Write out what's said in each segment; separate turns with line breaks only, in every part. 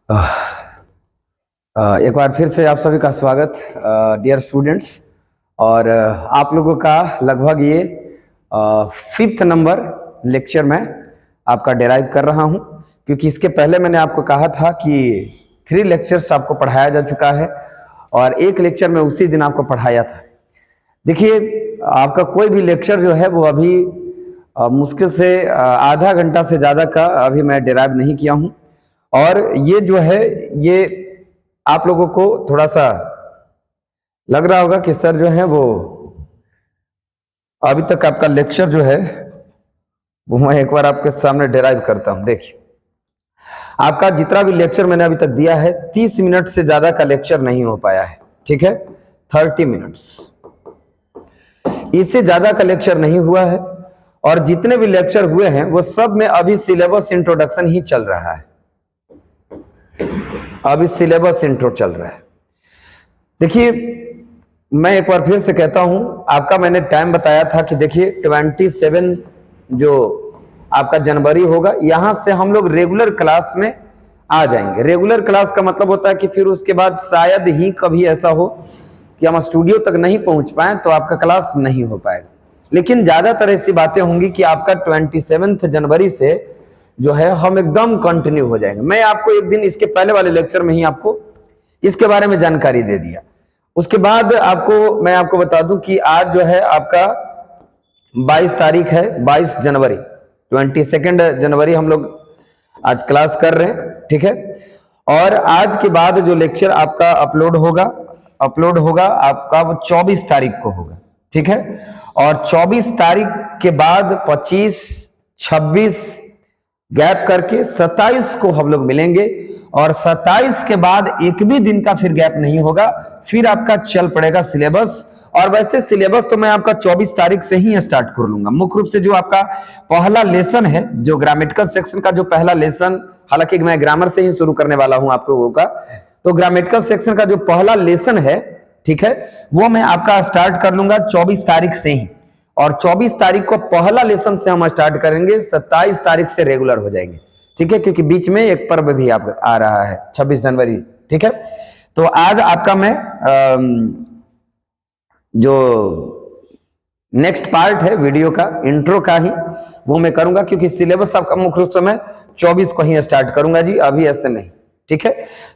एक बार फिर से आप सभी का स्वागत डियर स्टूडेंट्स। और आप लोगों का लगभग ये 5th नंबर लेक्चर में आपका डेराइव कर रहा हूं, क्योंकि इसके पहले मैंने आपको कहा था कि 3 लेक्चर्स आपको पढ़ाया जा चुका है और एक लेक्चर में उसी दिन आपको पढ़ाया था। देखिए, आपका कोई भी लेक्चर जो है वो अभी मुश्किल से आधा घंटा से ज़्यादा का अभी मैं डेराइव नहीं किया हूं। और ये जो है ये आप लोगों को थोड़ा सा लग रहा होगा कि सर जो है वो अभी तक आपका लेक्चर जो है वो मैं एक बार आपके सामने डेराइव करता हूं। देखिए, आपका जितना भी लेक्चर मैंने अभी तक दिया है 30 मिनट से ज्यादा का लेक्चर नहीं हो पाया है, ठीक है। 30 मिनट्स, इससे ज्यादा का लेक्चर नहीं हुआ है। और जितने भी लेक्चर हुए हैं वो सब में अभी सिलेबस इंट्रोडक्शन ही चल रहा है, अभी सिलेबस इंट्रो चल रहा है। देखिए, मैं एक बार फिर से कहता हूं, आपका मैंने टाइम बताया था कि देखिए 27 जो आपका जनवरी होगा, यहां से हम लोग रेगुलर क्लास में आ जाएंगे। रेगुलर क्लास का मतलब होता है कि फिर उसके बाद शायद ही कभी ऐसा हो कि हम स्टूडियो तक नहीं पहुंच पाए तो आपका क्लास नहीं हो पाएगा। लेकिन ज्यादातर ऐसी बातें होंगी कि आपका 27 जनवरी से जो है हम एकदम कंटिन्यू हो जाएंगे। मैं आपको एक दिन इसके पहले वाले लेक्चर में ही आपको इसके बारे में जानकारी दे दिया। उसके बाद मैं आपको बता दूं कि आज जो है आपका 22 तारीख है, 22 जनवरी, 22 जनवरी हम लोग आज क्लास कर रहे हैं, ठीक है। और आज के बाद जो लेक्चर आपका अपलोड होगा आपका वो 24 तारीख को होगा, ठीक है। और 24 तारीख के बाद 25, 26 गैप करके 27 को हम लोग मिलेंगे। और 27 के बाद एक भी दिन का फिर गैप नहीं होगा, फिर आपका चल पड़ेगा सिलेबस। और वैसे सिलेबस तो मैं आपका 24 तारीख से ही स्टार्ट कर लूंगा। मुख्य रूप से जो आपका पहला लेसन है, जो ग्रामेटिकल सेक्शन का जो पहला लेसन, हालांकि मैं ग्रामर से ही शुरू करने वाला हूं आप लोगों का, तो ग्रामेटिकल सेक्शन का जो पहला लेसन है, ठीक है, वो मैं आपका स्टार्ट कर लूंगा 24 तारीख से ही। और 24 तारीख को पहला लेसन से हम स्टार्ट करेंगे, 27 तारीख से रेगुलर हो जाएंगे, ठीक है। क्योंकि बीच में एक पर्व भी आप आ रहा है 26 जनवरी, ठीक है। तो आज आपका मैं जो नेक्स्ट पार्ट है वीडियो का, इंट्रो का ही, वो मैं करूंगा, क्योंकि सिलेबस आपका मुख्य रूप से मैं 24 को ही स्टार्ट करूंगा जी, अभी ऐसे नहीं, ठीक है।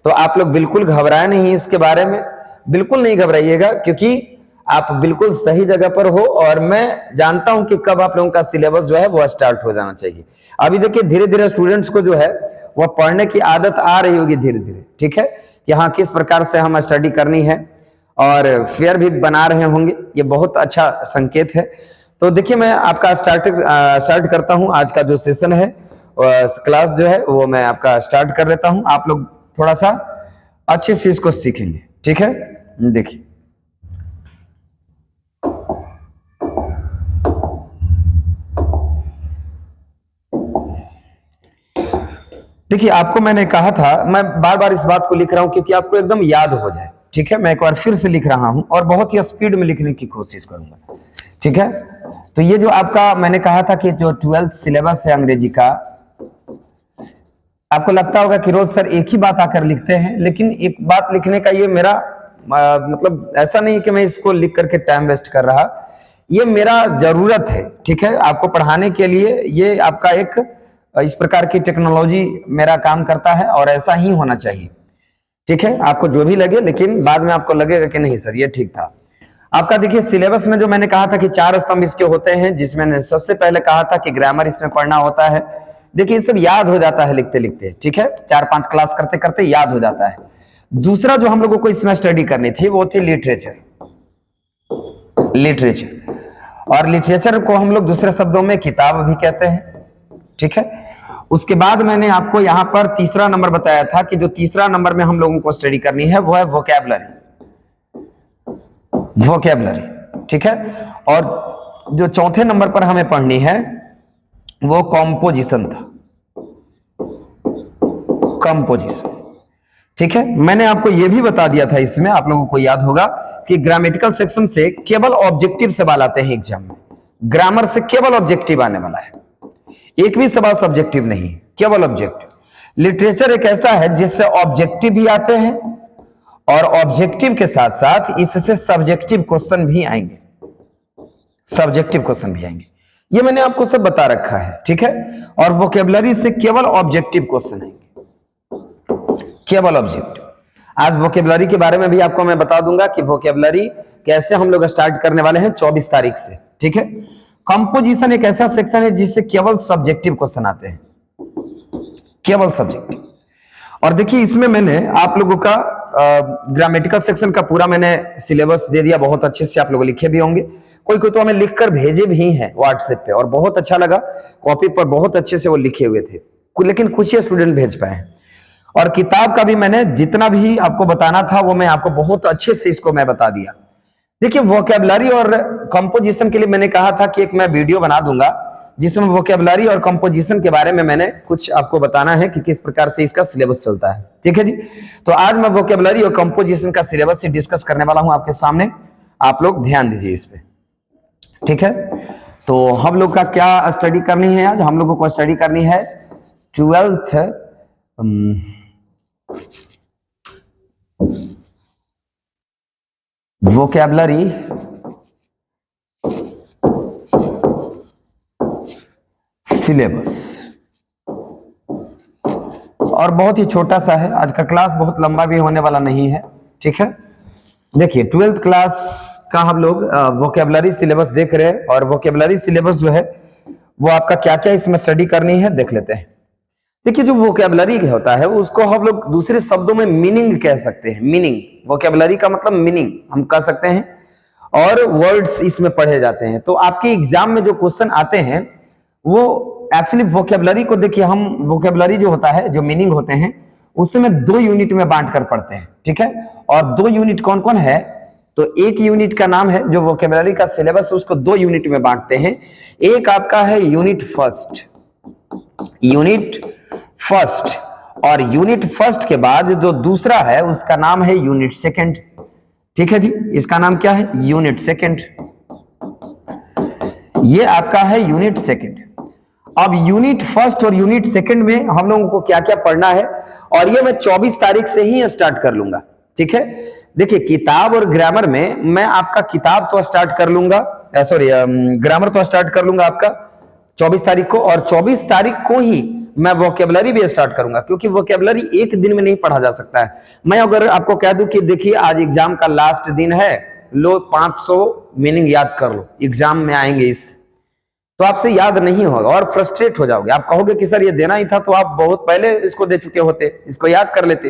तो आप लोग बिल्कुल घबराए नहीं इसके बारे में, बिल्कुल नहीं घबराइएगा, क्योंकि आप बिल्कुल सही जगह पर हो। और मैं जानता हूं कि कब आप लोगों का सिलेबस जो है वो स्टार्ट हो जाना चाहिए। अभी देखिए, धीरे धीरे स्टूडेंट्स को जो है वह पढ़ने की आदत आ रही होगी धीरे धीरे, ठीक है, कि हाँ किस प्रकार से हम स्टडी करनी है, और फेयर भी बना रहे होंगे, ये बहुत अच्छा संकेत है। तो देखिए, मैं आपका स्टार्ट करता हूं आज का जो सेशन है, क्लास जो है वो मैं आपका स्टार्ट कर लेता हूं। आप लोग थोड़ा सा अच्छे से इसको सीखेंगे, ठीक है। देखिए, देखिए आपको मैंने कहा था, मैं बार बार इस बात को लिख रहा हूं क्योंकि आपको एकदम याद हो जाए, ठीक है। मैं एक बार फिर से लिख रहा हूं और बहुत ही स्पीड में लिखने की कोशिश करूंगा, ठीक है। तो ये जो आपका मैंने कहा था कि जो 12th सिलेबस है अंग्रेजी का, आपको लगता होगा कि रोज सर एक ही बात आकर लिखते हैं, लेकिन एक बात लिखने का ये मेरा मतलब ऐसा नहीं कि मैं इसको लिख करके टाइम वेस्ट कर रहा, ये मेरा जरूरत है, ठीक है, आपको पढ़ाने के लिए। ये आपका एक इस प्रकार की टेक्नोलॉजी मेरा काम करता है और ऐसा ही होना चाहिए, ठीक है। आपको जो भी लगे, लेकिन बाद में आपको लगेगा कि नहीं सर ये ठीक था। आपका देखिए सिलेबस में जो मैंने कहा था कि 4 स्तंभ इसके होते हैं, जिसमें मैंने सबसे पहले कहा था कि ग्रामर इसमें पढ़ना होता है। देखिए, ये सब याद हो जाता है लिखते लिखते, ठीक है, 4-5 क्लास करते करते याद हो जाता है। दूसरा जो हम लोगों को इसमें स्टडी करनी थी वो थी लिटरेचर। और लिटरेचर को हम लोग दूसरे शब्दों में किताब भी कहते हैं, ठीक है। उसके बाद मैंने आपको यहां पर तीसरा नंबर बताया था कि जो तीसरा नंबर में हम लोगों को स्टडी करनी है वो है वोकैबुलरी, ठीक है। और जो चौथे नंबर पर हमें पढ़नी है वो कॉम्पोजिशन था, ठीक है। मैंने आपको यह भी बता दिया था, इसमें आप लोगों को याद होगा कि ग्रामेटिकल सेक्शन से केवल ऑब्जेक्टिव सवाल आते हैं एग्जाम में। ग्रामर से केवल ऑब्जेक्टिव आने वाला है, एक भी सवाल सब्जेक्टिव नहीं, केवल ऑब्जेक्टिव। लिटरेचर एक ऐसा है जिससे ऑब्जेक्टिव भी आते हैं और ऑब्जेक्टिव के साथ साथ इससे सब्जेक्टिव क्वेश्चन भी आएंगे, सब्जेक्टिव क्वेश्चन भी आएंगे। ये मैंने आपको सब बता रखा है, ठीक है। और वोकेबलरी से केवल ऑब्जेक्टिव क्वेश्चन आएंगे, केवल ऑब्जेक्टिव। आज वोकेबलरी के बारे में भी आपको मैं बता दूंगा कि वोकेबलरी कैसे हम लोग स्टार्ट करने वाले हैं 24 तारीख से, ठीक है। कंपोजिशन एक ऐसा सेक्शन है जिससे केवल सब्जेक्टिव क्वेश्चन आते हैं, केवल सब्जेक्टिव। और देखिए इसमें मैंने आप लोगों का ग्रामेटिकल सेक्शन का पूरा मैंने सिलेबस दे दिया, बहुत अच्छे से आप लोग लिखे भी होंगे, कोई कोई तो हमें लिखकर भेजे भी हैं व्हाट्सएप पे, और बहुत अच्छा लगा, कॉपी पर बहुत अच्छे से वो लिखे हुए थे, लेकिन कुछ ही स्टूडेंट भेज पाए। और किताब का भी मैंने जितना भी आपको बताना था वो मैं आपको बहुत अच्छे से इसको मैं बता दिया। देखिए वोकेबलरी और कंपोजिशन के लिए मैंने कहा था कि एक मैं वीडियो बना दूंगा जिसमें वोकेबलरी और कंपोजिशन के बारे में मैंने कुछ आपको बताना है कि किस प्रकार से इसका सिलेबस चलता है, ठीक है जी। तो आज मैं वोकेबलरी और कंपोजिशन का सिलेबस से डिस्कस करने वाला हूं आपके सामने, आप लोग ध्यान दीजिए इस पे, ठीक है। तो हम लोग का क्या स्टडी करनी है आज, हम लोगों को स्टडी करनी है 12th वोकेबलरी सिलेबस, और बहुत ही छोटा सा है आज का क्लास, बहुत लंबा भी होने वाला नहीं है, ठीक है। देखिए 12th क्लास का हम लोग वोकेबलरी सिलेबस देख रहे हैं, और वोकेबलरी सिलेबस जो है वो आपका क्या क्या इसमें स्टडी करनी है देख लेते हैं। देखिए जो वोकेबलरी होता है उसको हम लोग दूसरे शब्दों में मीनिंग कह सकते हैं, मीनिंग, वोकेबलरी का मतलब मीनिंग हम कह सकते हैं, और वर्ड्स इसमें पढ़े जाते हैं। तो आपके एग्जाम में जो क्वेश्चन आते हैं वो एक्चुअली वोकेबलरी को, देखिए हम वोकेबलरी जो होता है, जो मीनिंग होते हैं उसमें 2 यूनिट में बांट कर पढ़ते हैं, ठीक है। और 2 यूनिट कौन कौन है, तो एक यूनिट का नाम है जो वोकेबलरी का सिलेबस है उसको 2 यूनिट में बांटते हैं। एक आपका है यूनिट फर्स्ट, यूनिट फर्स्ट, और यूनिट फर्स्ट के बाद जो दूसरा है उसका नाम है यूनिट सेकंड, ठीक है जी। इसका नाम क्या है, यूनिट सेकंड, ये आपका है यूनिट सेकंड। अब यूनिट फर्स्ट और यूनिट सेकंड में हम लोगों को क्या क्या पढ़ना है, और ये मैं 24 तारीख से ही स्टार्ट कर लूंगा, ठीक है। देखिए किताब और ग्रामर में मैं आपका किताब तो स्टार्ट कर लूंगा, सॉरी ग्रामर तो स्टार्ट कर लूंगा आपका 24 तारीख को, और 24 तारीख को ही मैं वोकेबलरी भी स्टार्ट करूंगा, क्योंकि वोकेबलरी एक दिन में नहीं पढ़ा जा सकता है। मैं अगर आपको कह दूं कि देखिए आज एग्जाम का लास्ट दिन है, लो 500 मीनिंग याद कर लो, एग्जाम में आएंगे इस, तो आपसे याद नहीं होगा और फ्रस्ट्रेट हो जाओगे, आप कहोगे कि सर ये देना ही था तो आप बहुत पहले इसको दे चुके होते, इसको याद कर लेते,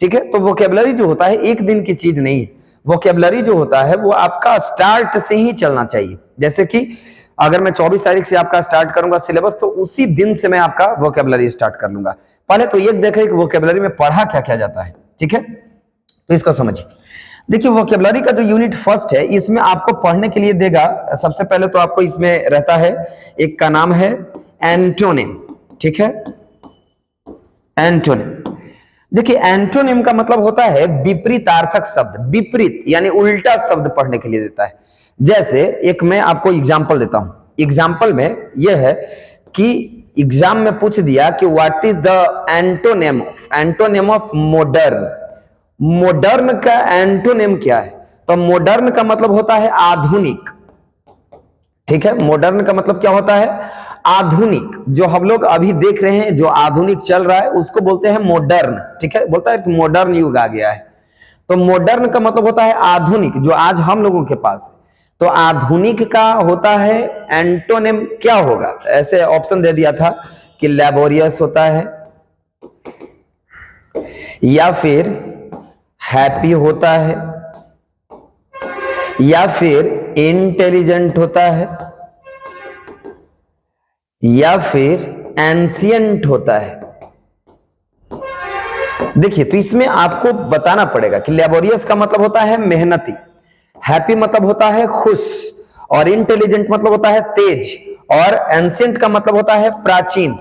ठीक है। तो वोकेबलरी जो होता है एक दिन की चीज नहीं है, वोकेबलरी जो होता है वो आपका स्टार्ट से ही चलना चाहिए। जैसे कि अगर मैं 24 तारीख से आपका स्टार्ट करूंगा सिलेबस, तो उसी दिन से मैं आपका वोकेबलरी स्टार्ट कर लूंगा। पहले तो ये देखें कि वोकेबलरी में पढ़ा क्या क्या जाता है, ठीक है। तो इसको समझिए। देखिए वोकेबलरी का जो यूनिट फर्स्ट है इसमें आपको पढ़ने के लिए देगा, सबसे पहले तो आपको इसमें रहता है, एक का नाम है एंटोनिम, ठीक है, एंटोनिम। देखिए एंटोनिम का मतलब होता है विपरीतार्थक शब्द, विपरीत यानी उल्टा शब्द पढ़ने के लिए देता है। जैसे एक मैं आपको एग्जांपल देता हूं, एग्जांपल में यह है कि एग्जाम में पूछ दिया कि what is the antonym of modern, modern का एंटोनिम क्या है, तो मॉडर्न का मतलब होता है आधुनिक, ठीक है। मॉडर्न का मतलब क्या होता है, आधुनिक, जो हम लोग अभी देख रहे हैं जो आधुनिक चल रहा है उसको बोलते हैं मॉडर्न, ठीक है। बोलता है कि मॉडर्न युग आ गया है, तो मॉडर्न का मतलब होता है आधुनिक, जो आज हम लोगों के पास है। तो आधुनिक का होता है एंटोनिम क्या होगा, ऐसे ऑप्शन दे दिया था कि लैबोरियस होता है, या फिर हैप्पी होता है, या फिर इंटेलिजेंट होता है, या फिर एंशियंट होता है। देखिए तो इसमें आपको बताना पड़ेगा कि लैबोरियस का मतलब होता है मेहनती, हैप्पी मतलब होता है खुश, और इंटेलिजेंट मतलब होता है तेज, और एंशियंट का मतलब होता है प्राचीन।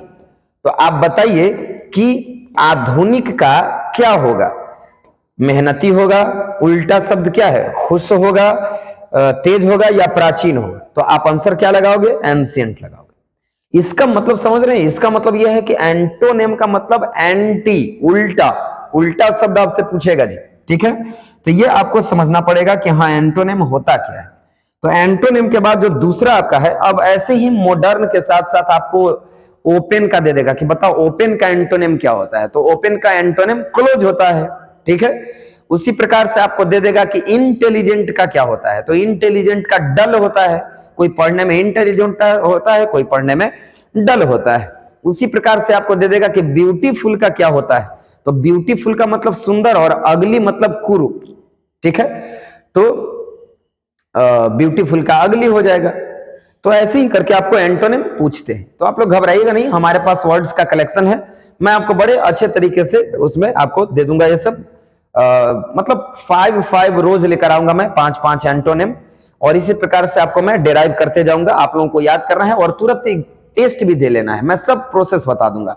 तो आप बताइए कि आधुनिक का क्या होगा, मेहनती होगा, उल्टा शब्द क्या है, खुश होगा, तेज होगा, या प्राचीन होगा। तो आप आंसर क्या लगाओगे, एंशियंट लगाओगे। इसका मतलब समझ रहे हैं? इसका मतलब यह है कि एंटोनिम का मतलब एंटी, उल्टा। उल्टा शब्द आपसे पूछेगा जी, ठीक है। तो ये आपको समझना पड़ेगा कि हाँ एंटोनिम होता क्या है। तो एंटोनिम के बाद जो दूसरा आपका है, अब ऐसे ही मॉडर्न के साथ साथ आपको ओपन का दे देगा कि बताओ ओपन का एंटोनिम क्या होता है। तो ओपन का एंटोनिम क्लोज होता है, ठीक है। उसी प्रकार से आपको दे देगा कि इंटेलिजेंट का क्या होता है। तो इंटेलिजेंट का डल होता है, कोई पढ़ने में इंटेलिजेंट होता है, कोई पढ़ने में डल होता है। उसी प्रकार से आपको दे देगा कि ब्यूटीफुल का क्या होता है। तो ब्यूटीफुल का मतलब सुंदर और अगली मतलब कुरूप, ठीक है। तो ब्यूटीफुल का अगली हो जाएगा। तो ऐसे ही करके आपको एंटोनिम पूछते हैं। तो आप लोग घबराइएगा नहीं, हमारे पास वर्ड्स का कलेक्शन है, मैं आपको बड़े अच्छे तरीके से उसमें आपको दे दूंगा ये सब। मतलब 5 रोज लेकर आऊंगा मैं, 5 एंटोनिम, और इसी प्रकार से आपको मैं डिराइव करते जाऊंगा। आप लोगों को याद करना है और तुरंत टेस्ट भी दे लेना है। मैं सब प्रोसेस बता दूंगा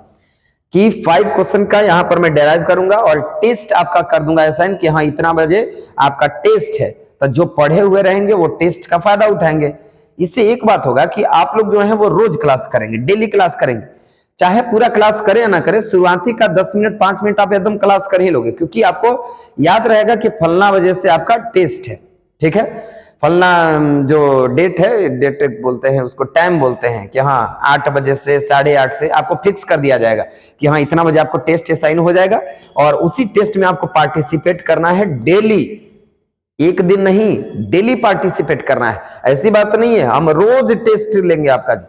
कि 5 क्वेश्चन का यहां पर मैं डिराइव करूंगा और टेस्ट आपका कर दूंगा असाइन कि हाँ इतना बजे आपका टेस्ट है। तो जो पढ़े हुए रहेंगे वो टेस्ट का फायदा उठाएंगे। इससे एक बात होगा कि आप लोग जो है वो रोज क्लास करेंगे, डेली क्लास करेंगे। चाहे पूरा क्लास करे या ना करे, शुरुआती का 10 मिनट 5 मिनट आप एकदम क्लास कर ही लोगे, क्योंकि आपको याद रहेगा कि फलना बजे से आपका टेस्ट है, ठीक है। फलना जो डेट है, डेट बोलते हैं उसको, टाइम बोलते हैं कि हाँ 8 बजे से 8:30 से आपको फिक्स कर दिया जाएगा कि हाँ इतना बजे आपको टेस्ट असाइन हो जाएगा। और उसी टेस्ट में आपको पार्टिसिपेट करना है डेली, एक दिन नहीं, डेली पार्टिसिपेट करना है। ऐसी बात नहीं है हम रोज टेस्ट लेंगे आपका जी।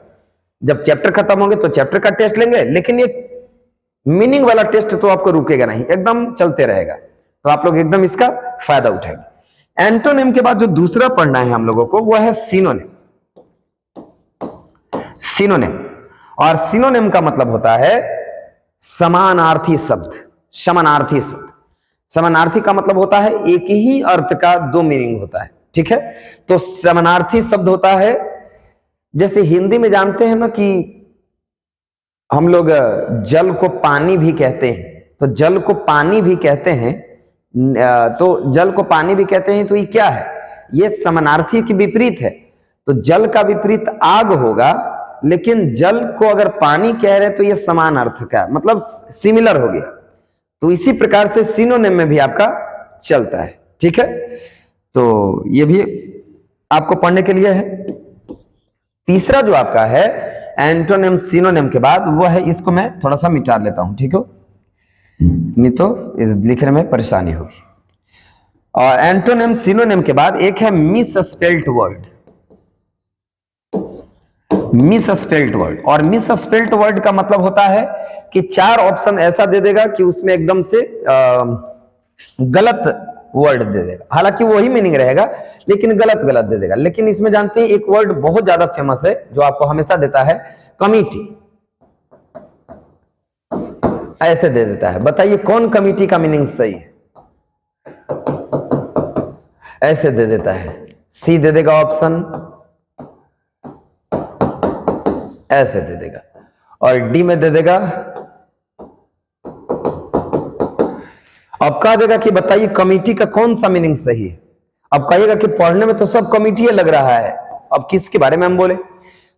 जब चैप्टर खत्म होंगे तो चैप्टर का टेस्ट लेंगे, लेकिन ये मीनिंग वाला टेस्ट तो आपको रुकेगा नहीं, एकदम चलते रहेगा। तो आप लोग एकदम इसका फायदा उठाएंगे। एंटोनिम के बाद जो दूसरा पढ़ना है हम लोगों को वो है सिनोनिम। सिनोनिम, और सिनोनिम का मतलब होता है समानार्थी शब्द। समानार्थी शब्द, समानार्थी का मतलब होता है एक ही अर्थ का 2 मीनिंग होता है, ठीक है। तो समानार्थी शब्द होता है, जैसे हिंदी में जानते हैं ना कि हम लोग जल को पानी भी कहते हैं। तो जल को पानी भी कहते हैं, तो जल को पानी भी कहते हैं, तो ये क्या है? ये समानार्थी के विपरीत है। तो जल का विपरीत आग होगा, लेकिन जल को अगर पानी कह रहे हैं तो ये समान अर्थ का, मतलब सिमिलर हो गया। तो इसी प्रकार से सिनोनिम में भी आपका चलता है, ठीक है। तो ये भी आपको पढ़ने के लिए है। तीसरा जो आपका है एंटोनिम सिनोनिम के बाद, वो है, इसको मैं थोड़ा सा मिटा लेता हूं, ठीक हो, नहीं तो इस लिखने में परेशानी होगी। और एंटोनिम सिनोनिम के बाद एक है मिसस्पेल्ट वर्ड। मिसस्पेल्ट वर्ड, और मिसस्पेल्ट वर्ड का मतलब होता है कि 4 ऑप्शन ऐसा दे देगा कि उसमें एकदम से गलत वर्ड दे देगा। हालांकि वही मीनिंग रहेगा लेकिन गलत गलत दे देगा। लेकिन इसमें जानते हैं एक वर्ड बहुत ज्यादा फेमस है जो आपको हमेशा देता है, कमिटी। ऐसे दे देता है, बताइए कौन कमिटी का मीनिंग सही है? ऐसे दे देता है। सी दे देगा ऑप्शन, ऐसे दे देगा, और डी में दे देगा। अब कह देगा कि बताइए कमिटी का कौन सा मीनिंग सही है। अब कहिएगा कि पढ़ने में तो सब कमिटी लग रहा है, अब किसके बारे में हम बोले?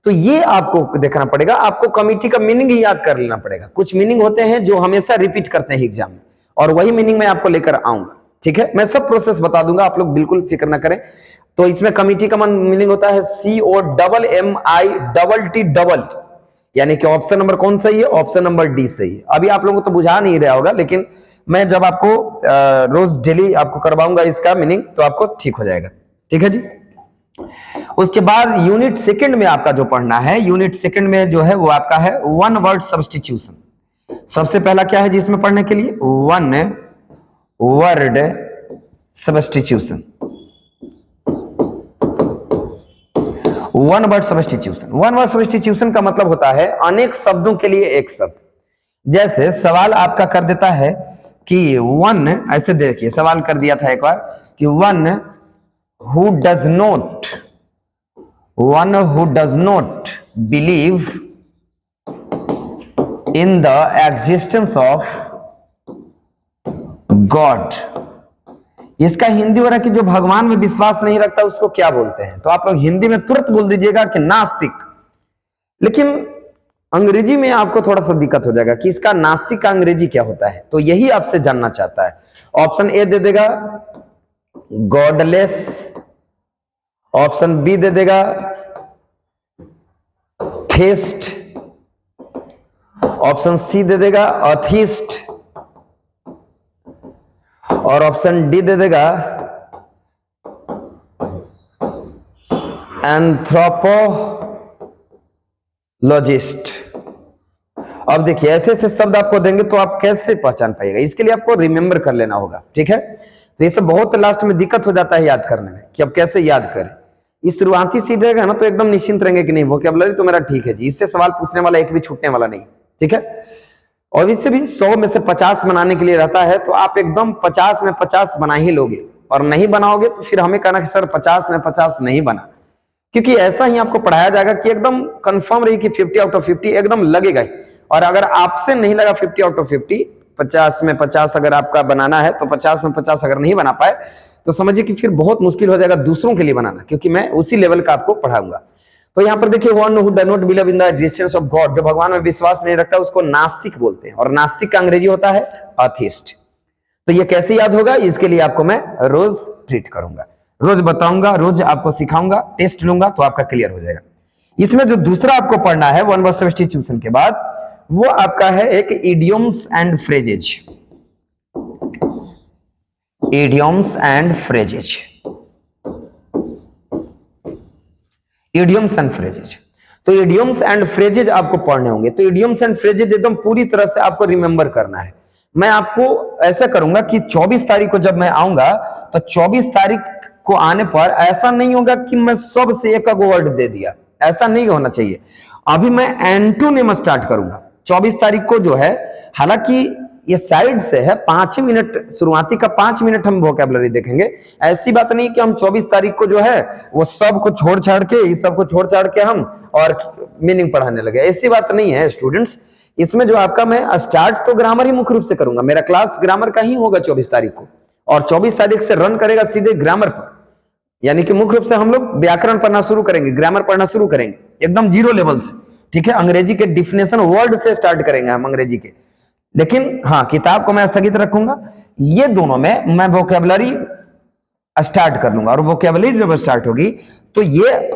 तो ये आपको देखना पड़ेगा, आपको कमिटी का मीनिंग ही याद कर लेना पड़ेगा। कुछ मीनिंग होते हैं जो हमेशा रिपीट करते हैं एग्जाम में, और वही मीनिंग मैं आपको लेकर आऊंगा, ठीक है। मैं सब प्रोसेस बता दूंगा, आप लोग बिल्कुल फिक्र ना करें। तो इसमें कमिटी का मीनिंग होता है COMMITT, यानी कि ऑप्शन नंबर कौन सही है? ऑप्शन नंबर डी सही है। अभी आप लोगों को तो बुझा नहीं रहा होगा, लेकिन मैं जब आपको रोज डेली आपको करवाऊंगा इसका मीनिंग, तो आपको ठीक हो जाएगा, ठीक है जी। उसके बाद यूनिट सेकंड में आपका जो पढ़ना है, यूनिट सेकंड में जो है वो आपका है वन वर्ड सब्स्टिट्यूशन। सबसे पहला क्या है जिसमें पढ़ने के लिए? One word substitution. One word substitution, one word substitution का मतलब होता है अनेक शब्दों के लिए एक शब्द। जैसे सवाल आपका कर देता है कि वन, ऐसे देखिए सवाल कर दिया था एक बार कि one who does not believe in the existence of God. इसका हिंदी हो रहा है कि जो भगवान में विश्वास नहीं रखता उसको क्या बोलते हैं? तो आप लोग हिंदी में तुरंत बोल दीजिएगा कि नास्तिक। लेकिन अंग्रेजी में आपको थोड़ा सा दिक्कत हो जाएगा कि इसका नास्तिक का अंग्रेजी क्या होता है, तो यही आपसे जानना चाहता है। ऑप्शन ए दे देगा गॉडलेस, ऑप्शन बी दे देगा थेस्ट, ऑप्शन सी दे देगा अथिस्ट, और ऑप्शन डी दे देगा एंथ्रोपोलॉजिस्ट। अब देखिए ऐसे ऐसे शब्द आपको देंगे तो आप कैसे पहचान पाइएगा, इसके लिए आपको रिमेंबर कर लेना होगा, ठीक है। तो ये सब बहुत लास्ट में दिक्कत हो जाता है याद करने में कि अब कैसे याद करें। इस शुरुआती सीट रहेगा ना तो एकदम निश्चिंत रहेंगे कि नहीं वोकैबुलरी तो मेरा ठीक है जी, इससे सवाल पूछने वाला एक भी छूटने वाला नहीं, ठीक है। और इससे भी 100 में से 50 बनाने के लिए रहता है, तो आप एकदम 50 में 50 बना ही लोगे, और नहीं बनाओगे तो फिर हमें कहना कि सर 50 में 50 नहीं बना, क्योंकि ऐसा ही आपको पढ़ाया जाएगा कि एकदम कंफर्म रही कि 50 आउट ऑफ 50 एकदम लगेगा ही। और अगर आपसे नहीं लगा 50 आउट ऑफ 50, 50 में 50 अगर आपका बनाना है, तो 50 में 50 अगर नहीं बना पाए तो समझिए कि फिर बहुत मुश्किल हो जाएगा दूसरों के लिए बनाना, क्योंकि मैं उसी लेवल का आपको पढ़ाऊंगा। तो यहाँ पर देखिए one who does not believe in the existence of God, जो भगवान में विश्वास नहीं रखता उसको नास्तिक बोलते हैं, और नास्तिक का अंग्रेजी होता है अथिस्ट। तो ये कैसे याद होगा, इसके लिए आपको मैं रोज ट्रीट करूंगा, रोज बताऊंगा, रोज आपको सिखाऊंगा, टेस्ट लूंगा तो आपका क्लियर हो जाएगा। इसमें जो दूसरा आपको पढ़ना है वन वर्ड सब्स्टिट्यूशन के बाद, वो आपका है एक idioms and phrases. Idioms and phrases, idioms and phrases. तो इडियम्स एंड फ्रेजेज आपको पढ़ने होंगे। तो इडियम्स एंड फ्रेजेज एकदम पूरी तरह से आपको रिमेंबर करना है। मैं आपको ऐसा करूंगा कि 24 तारीख को जब मैं आऊंगा, तो 24 तारीख को आने पर ऐसा नहीं होगा कि मैं सबसे एक वर्ड दे दिया, ऐसा नहीं होना चाहिए। अभी मैं एंटोनिम स्टार्ट करूंगा 24 तारीख को जो है, हालांकि ये साइड से है 5 मिनट, शुरुआती का 5 मिनट हम वोकैबुलरी देखेंगे। ऐसी बात नहीं कि हम 24 तारीख को जो है वो सब को छोड़ छाड़ के, इस सब को छोड़ छाड़ के हम और मीनिंग पढ़ाने लगे, ऐसी बात नहीं है स्टूडेंट्स। इसमें जो आपका मैं स्टार्ट तो ग्रामर ही मुख्य रूप से करूंगा, मेरा क्लास ग्रामर का ही होगा 24 तारीख को, और 24 तारीख से रन करेगा सीधे ग्रामर पर, यानी कि मुख्य रूप से हम लोग व्याकरण पढ़ना शुरू करेंगे, ग्रामर पढ़ना शुरू करेंगे एकदम जीरो लेवल से, ठीक है। अंग्रेजी के डिफिनेशन वर्ड से स्टार्ट करेंगे हम अंग्रेजी के, लेकिन हाँ किताब को मैं स्थगित रखूंगा। ये दोनों में मैं वोकैबुलरी स्टार्ट कर लूंगा, और वोकैबुलरी जब स्टार्ट होगी तो ये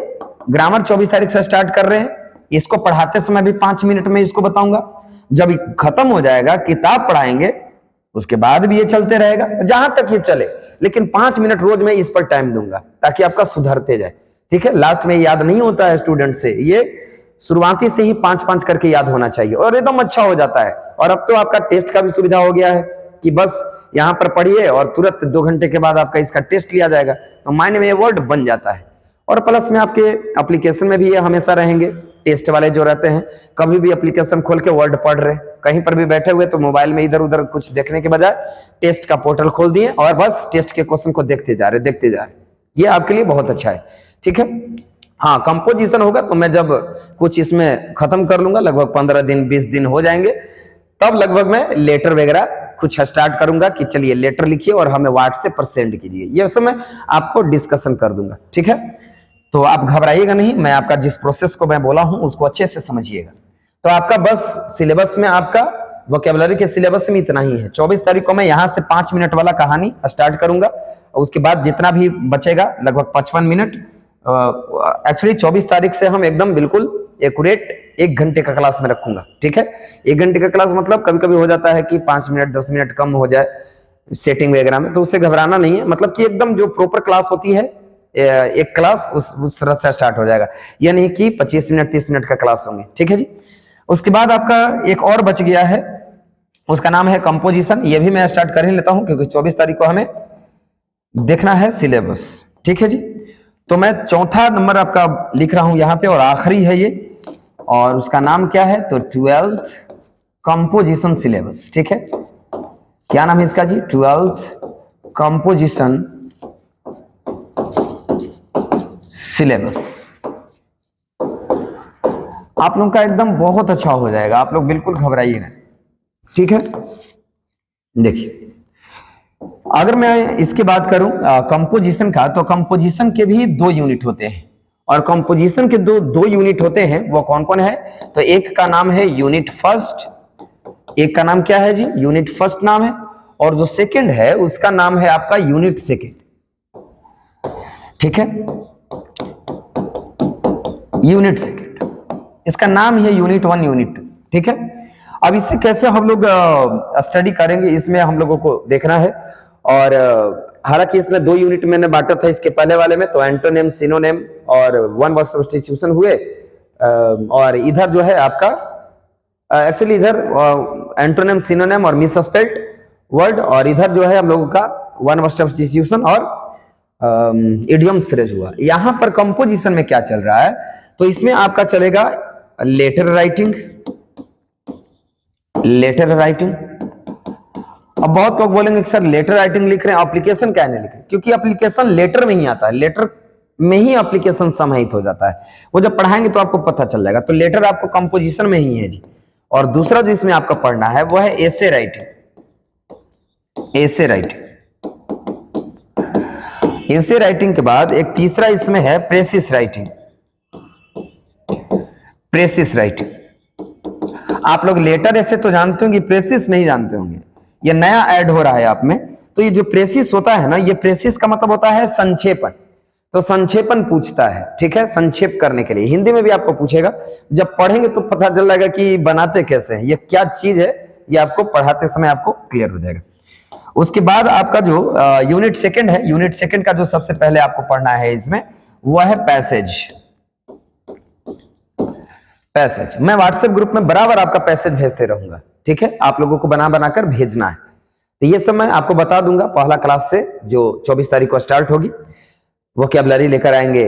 ग्रामर 24 तारीख से स्टार्ट कर रहे हैं, इसको पढ़ाते समय भी 5 मिनट में इसको बताऊंगा। जब खत्म हो जाएगा किताब पढ़ाएंगे, उसके बाद भी ये चलते रहेगा जहां तक ये चले, लेकिन 5 मिनट रोज मैं इस पर टाइम दूंगा ताकि आपका सुधरते जाए, ठीक है। लास्ट में याद नहीं होता है स्टूडेंट से, ये शुरुआती से ही 5-5 करके याद होना चाहिए और एकदम अच्छा हो जाता है। और अब तो आपका टेस्ट का भी सुविधा हो गया है कि बस यहां पर पढ़िए और तुरंत 2 घंटे के बाद आपका इसका टेस्ट लिया जाएगा, तो माइंड में ये वर्ड बन जाता है। और प्लस में आपके एप्लीकेशन में भी ये हमेशा रहेंगे, टेस्ट वाले जो रहते हैं, कभी भी एप्लीकेशन खोल के वर्ड पढ़ रहे, कहीं पर भी बैठे हुए, तो मोबाइल में इधर उधर कुछ देखने के बजाय टेस्ट का पोर्टल खोल दिए और बस टेस्ट के क्वेश्चन को देखते जा रहे, ये आपके लिए बहुत अच्छा है, ठीक है। हाँ कंपोजिशन होगा तो मैं जब कुछ इसमें खत्म कर लूंगा, लगभग 15 दिन 20 दिन हो जाएंगे, तब लगभग मैं लेटर वगैरह कुछ स्टार्ट करूंगा कि चलिए लेटर लिखिए और हमें व्हाट्सएप पर सेंड कीजिए, ये सब मैं आपको डिस्कशन कर दूंगा, ठीक है। तो आप घबराइएगा नहीं, मैं आपका जिस प्रोसेस को मैं बोला हूं उसको अच्छे से समझिएगा। तो आपका बस सिलेबस में, आपका वोकैबुलरी के सिलेबस में इतना ही है। 24 तारीख को मैं यहां से 5 मिनट वाला कहानी स्टार्ट करूंगा, और उसके बाद जितना भी बचेगा लगभग 55 मिनट, एक्चुअली 24 तारीख से हम एकदम बिल्कुल एक्यूरेट 1 घंटे का क्लास में रखूंगा, ठीक है। 1 घंटे का क्लास मतलब कभी कभी हो जाता है कि 5 मिनट 10 मिनट कम हो जाए सेटिंग वगैरह में, तो उससे घबराना नहीं है। मतलब कि एकदम जो प्रॉपर क्लास होती है, एक क्लास उस तरह से स्टार्ट हो जाएगा, यह नहीं कि 25 मिनट 30 मिनट का क्लास होंगे, ठीक है जी। उसके बाद आपका एक और बच गया है, उसका नाम है कंपोजिशन। ये भी मैं स्टार्ट कर ही लेता हूं क्योंकि 24 तारीख को हमें देखना है सिलेबस, ठीक है जी। तो मैं चौथा नंबर आपका लिख रहा हूं यहां पे और आखिरी है ये, और उसका नाम क्या है, तो 12th कंपोजिशन सिलेबस, ठीक है। क्या नाम है इसका जी, 12th कंपोजिशन सिलेबस। आप लोगों का एकदम बहुत अच्छा हो जाएगा, आप लोग बिल्कुल घबराइए नहीं, ठीक है। देखिए अगर मैं इसकी बात करूं कंपोजिशन का, तो कंपोजिशन के भी 2 यूनिट होते हैं, और कंपोजिशन के दो दो यूनिट होते हैं, वो कौन कौन है? तो एक का नाम है यूनिट फर्स्ट, एक का नाम क्या है जी? यूनिट फर्स्ट नाम है, और जो सेकंड है उसका नाम है आपका यूनिट सेकंड। ठीक है, यूनिट सेकंड, इसका नाम है यूनिट वन यूनिट टू। ठीक है, अब इससे कैसे हम लोग स्टडी करेंगे, इसमें हम लोगों को देखना है। और हालांकि इसमें दो यूनिट मैंने बांटा था इसके पहले वाले में, तो एंटोनिम, सिनोनिम और वन वर्ड सब्स्टिट्यूशन हुए। और इधर जो है आपका एक्चुअली इधर एंटोनिम, सिनोनिम और मिसस्पेल्ड वर्ड, और इधर जो है हम लोगों का वन वर्ड सब्स्टिट्यूशन और इडियम्स फ्रेज हुआ। यहां पर कंपोजिशन में क्या चल रहा है, तो इसमें आपका चलेगा लेटर राइटिंग, लेटर राइटिंग। अब बहुत लोग बोलेंगे कि सर लेटर राइटिंग लिख रहे हैं, एप्लीकेशन क्या नहीं लिख रहे? क्योंकि एप्लीकेशन लेटर में ही आता है, लेटर में ही एप्लीकेशन समाहित हो जाता है। वो जब पढ़ाएंगे तो आपको पता चल जाएगा। तो लेटर आपको कंपोजिशन में ही है जी। और दूसरा जो इसमें आपका पढ़ना है वो है essay writing, essay writing. Essay writing के बाद एक तीसरा इसमें है प्रेसिस राइटिंग, प्रेसिस राइटिंग। आप लोग लेटर ऐसे तो जानते होंगे, प्रेसिस नहीं जानते होंगे, ये नया ऐड हो रहा है आप में। तो ये जो प्रेसिस होता है ना, ये प्रेसिस का मतलब होता है संक्षेपण। तो संक्षेपण पूछता है, ठीक है, संक्षेप करने के लिए। हिंदी में भी आपको पूछेगा, जब पढ़ेंगे तो पता चल जाएगा कि बनाते कैसे हैं, ये क्या चीज है, ये आपको पढ़ाते समय आपको क्लियर हो जाएगा। उसके बाद आपका जो यूनिट सेकंड है, यूनिट सेकंड का जो सबसे पहले आपको पढ़ना है इसमें, वह है पैसेज। पैसेज मैं व्हाट्सएप ग्रुप में बराबर आपका पैसेज भेजते रहूंगा, ठीक है, आप लोगों को बना बनाकर भेजना है। तो ये सब मैं आपको बता दूंगा पहला क्लास से, जो 24 तारीख को स्टार्ट होगी। वोकैबुलरी लेकर आएंगे,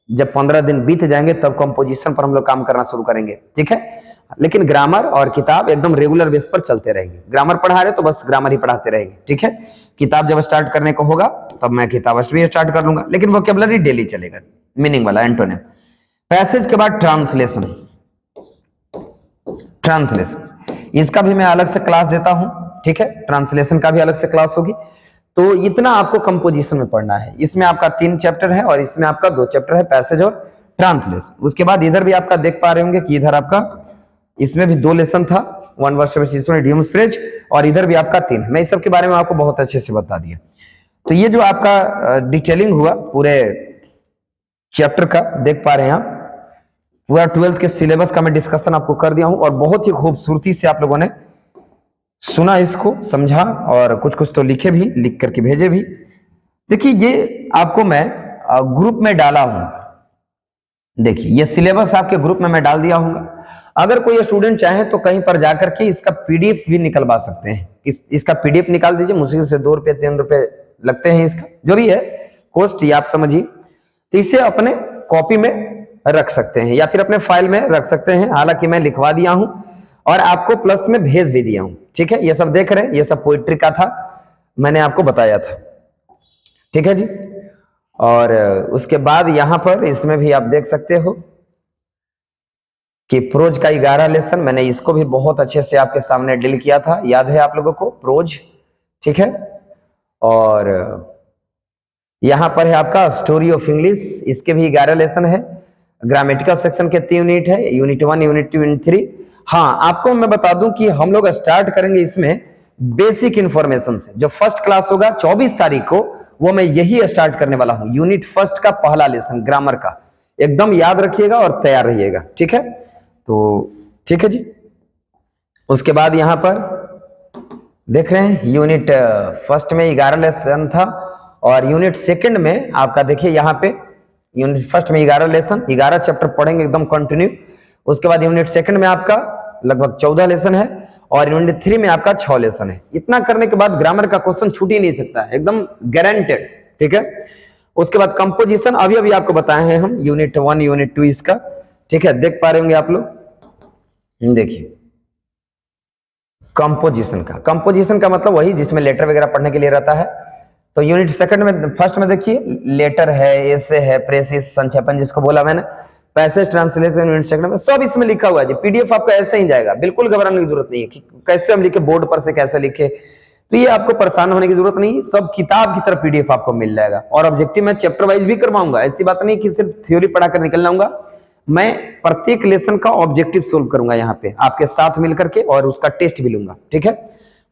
जब 15 दिन बीत जाएंगे तब कंपोजिशन पर हम लोग काम करना शुरू करेंगे, ठीक है। लेकिन ग्रामर और किताब एकदम रेगुलर बेस पर चलते रहेंगे। ग्रामर पढ़ा रहे तो बस ग्रामर ही पढ़ाते रहेंगे, ठीक है। किताब जब स्टार्ट करने को होगा तब मैं किताब भी स्टार्ट कर लूंगा, लेकिन वोकैबुलरी डेली चलेगा, मीनिंग वाला, एंटोनिम। पैसेज के बाद ट्रांसलेशन, ट्रांसलेशन इसका भी मैं अलग से क्लास देता हूं, ठीक है, ट्रांसलेशन का भी अलग से क्लास होगी। तो इतना आपको कंपोजिशन में पढ़ना है। इसमें आपका 3 चैप्टर है और इसमें आपका 2 चैप्टर है, पैसेज और ट्रांसलेशन। उसके बाद इधर भी आपका देख पा रहे होंगे कि इधर आपका इसमें भी 2 लेसन था, one word substitution, idioms phrase, और इधर भी आपका 3। मैं इस सब के बारे में आपको बहुत अच्छे से बता दिया। तो ये जो आपका डिटेलिंग हुआ पूरे चैप्टर का, देख पा रहे हैं आप, पूरा 12th के सिलेबस का मैं डिस्कशन आपको कर दिया हूं, और बहुत ही खूबसूरती से आप लोगों ने सुना, इसको समझा, और कुछ कुछ तो लिखे भी, लिख करके भेजे भी। देखिए ये आपको मैं ग्रुप में डाला हूं, देखिए ये सिलेबस आपके ग्रुप में मैं डाल दिया हूँ। अगर कोई स्टूडेंट चाहे तो कहीं पर जाकर के इसका पीडीएफ भी निकलवा सकते हैं। इसका पीडीएफ निकाल दीजिए, मुश्किल से 2 रुपए 3 रुपए लगते हैं, इसका जो भी है कॉस्ट ये आप समझिए। तो इसे अपने कॉपी में रख सकते हैं या फिर अपने फाइल में रख सकते हैं। हालांकि मैं लिखवा दिया हूं और आपको प्लस में भेज भी दिया हूं, ठीक है। ये सब देख रहे हैं, ये सब पोइट्री का था, मैंने आपको बताया था, ठीक है जी। और उसके बाद यहां पर इसमें भी आप देख सकते हो कि प्रोज का 11 लेसन, मैंने इसको भी बहुत अच्छे से आपके सामने डील किया था, याद है आप लोगों को, प्रोज, ठीक है। और यहां पर है आपका स्टोरी ऑफ इंग्लिश, इसके भी 11 लेसन है। ग्रामेटिकल सेक्शन के 3 यूनिट है, यूनिट 1, यूनिट 2, यूनिट 3। हाँ, आपको मैं बता दूं कि हम लोग स्टार्ट करेंगे इसमें बेसिक इंफॉर्मेशन से। जो फर्स्ट क्लास होगा 24 तारीख को, वो मैं यही स्टार्ट करने वाला हूं। यूनिट फर्स्ट का पहला लेसन ग्रामर का, एकदम याद रखिएगा और तैयार रहिएगा, ठीक है। तो ठीक है जी। उसके बाद यहां पर देख रहे हैं यूनिट फर्स्ट में 11 लेसन था, और यूनिट सेकंड में आपका देखिए यहाँ पे यूनिट फर्स्ट में 11 लेसन, 11 चैप्टर पढ़ेंगे एकदम कंटिन्यू। उसके बाद यूनिट सेकंड में आपका लगभग 14 लेसन है, और यूनिट 3 में आपका 6 लेसन है। इतना करने के बाद ग्रामर का क्वेश्चन छूट ही नहीं सकता है, एकदम गारंटेड, ठीक है। उसके बाद कंपोजिशन अभी अभी आपको बताए हैं हम, यूनिट 1, यूनिट 2 इसका, ठीक है, देख पा रहे होंगे आप लोग। देखिए कंपोजिशन का मतलब वही जिसमें लेटर वगैरह पढ़ने के लिए रहता है। तो यूनिट सेकंड में, फर्स्ट में देखिए लेटर है, एसे है, प्रेसिस, संक्षेपण जिसको बोला मैंने, पैसेज, ट्रांसलेशन, यूनिट सेकंड में सब इसमें लिखा हुआ है जी। पीडीएफ आपका ऐसे ही जाएगा, बिल्कुल घबराने की जरूरत नहीं है कि कैसे हम लिखे, बोर्ड पर से कैसे लिखे, तो ये आपको परेशान होने की जरूरत नहीं, सब किताब की तरह पीडीएफ आपको मिल जाएगा। और ऑब्जेक्टिव मैं चैप्टर वाइज भी करवाऊंगा, ऐसी बात नहीं कि सिर्फ थ्योरी पढ़ाकर निकल जाऊंगा, मैं प्रत्येक लेसन का ऑब्जेक्टिव सोल्व करूंगा यहाँ पे आपके साथ मिलकर के, और उसका टेस्ट भी लूंगा, ठीक है।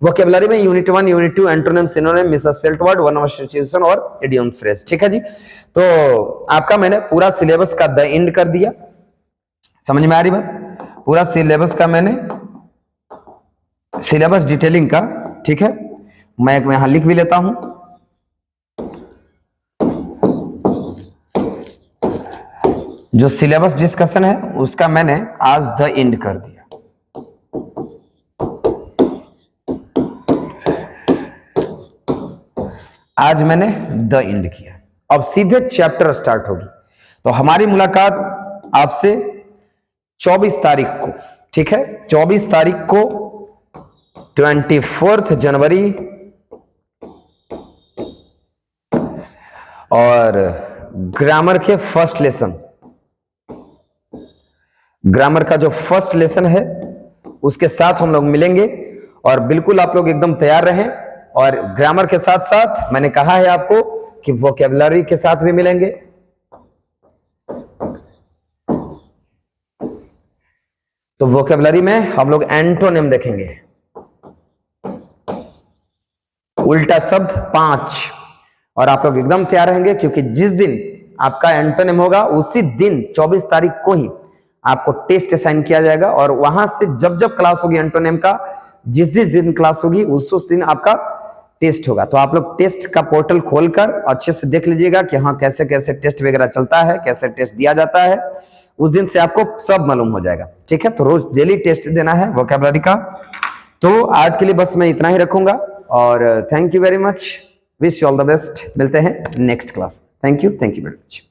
वोकैबुलरी में unit 1, unit 2, antonym, synonym, misspelled word, one word situation और इडियम फ्रेज, ठीक है जी। तो आपका मैंने पूरा सिलेबस का द एंड कर दिया, समझ में आ रही बात? पूरा सिलेबस का मैंने सिलेबस डिटेलिंग का, ठीक है। मैं यहां लिख भी लेता हूं, जो सिलेबस डिस्कशन है उसका मैंने आज द एंड कर दिया। आज मैंने द एंड किया, अब सीधे चैप्टर स्टार्ट होगी। तो हमारी मुलाकात आपसे 24 तारीख को, ठीक है, 24 तारीख को 24 जनवरी, और ग्रामर के फर्स्ट लेसन, ग्रामर का जो फर्स्ट लेसन है उसके साथ हम लोग मिलेंगे। और बिल्कुल आप लोग एकदम तैयार रहें, और ग्रामर के साथ साथ मैंने कहा है आपको कि वोकैबुलरी के साथ भी मिलेंगे। तो वोकैबुलरी में हम लोग एंटोनिम देखेंगे, उल्टा शब्द 5, और आप लोग एकदम तैयार रहेंगे क्योंकि जिस दिन आपका एंटोनिम होगा उसी दिन 24 तारीख को ही आपको टेस्ट असाइन किया जाएगा, और वहां से जब जब क्लास होगी एंटोनिम का, जिस जिस दिन क्लास होगी उस दिन आपका टेस्ट होगा। तो आप लोग टेस्ट का पोर्टल खोलकर अच्छे से देख लीजिएगा कि हाँ कैसे कैसे टेस्ट वगैरह चलता है, कैसे टेस्ट दिया जाता है, उस दिन से आपको सब मालूम हो जाएगा, ठीक है। तो रोज डेली टेस्ट देना है वोकैबुलरी का। तो आज के लिए बस मैं इतना ही रखूंगा, और thank you very much, wish you all the best, मिलते हैं next class. Thank you very much.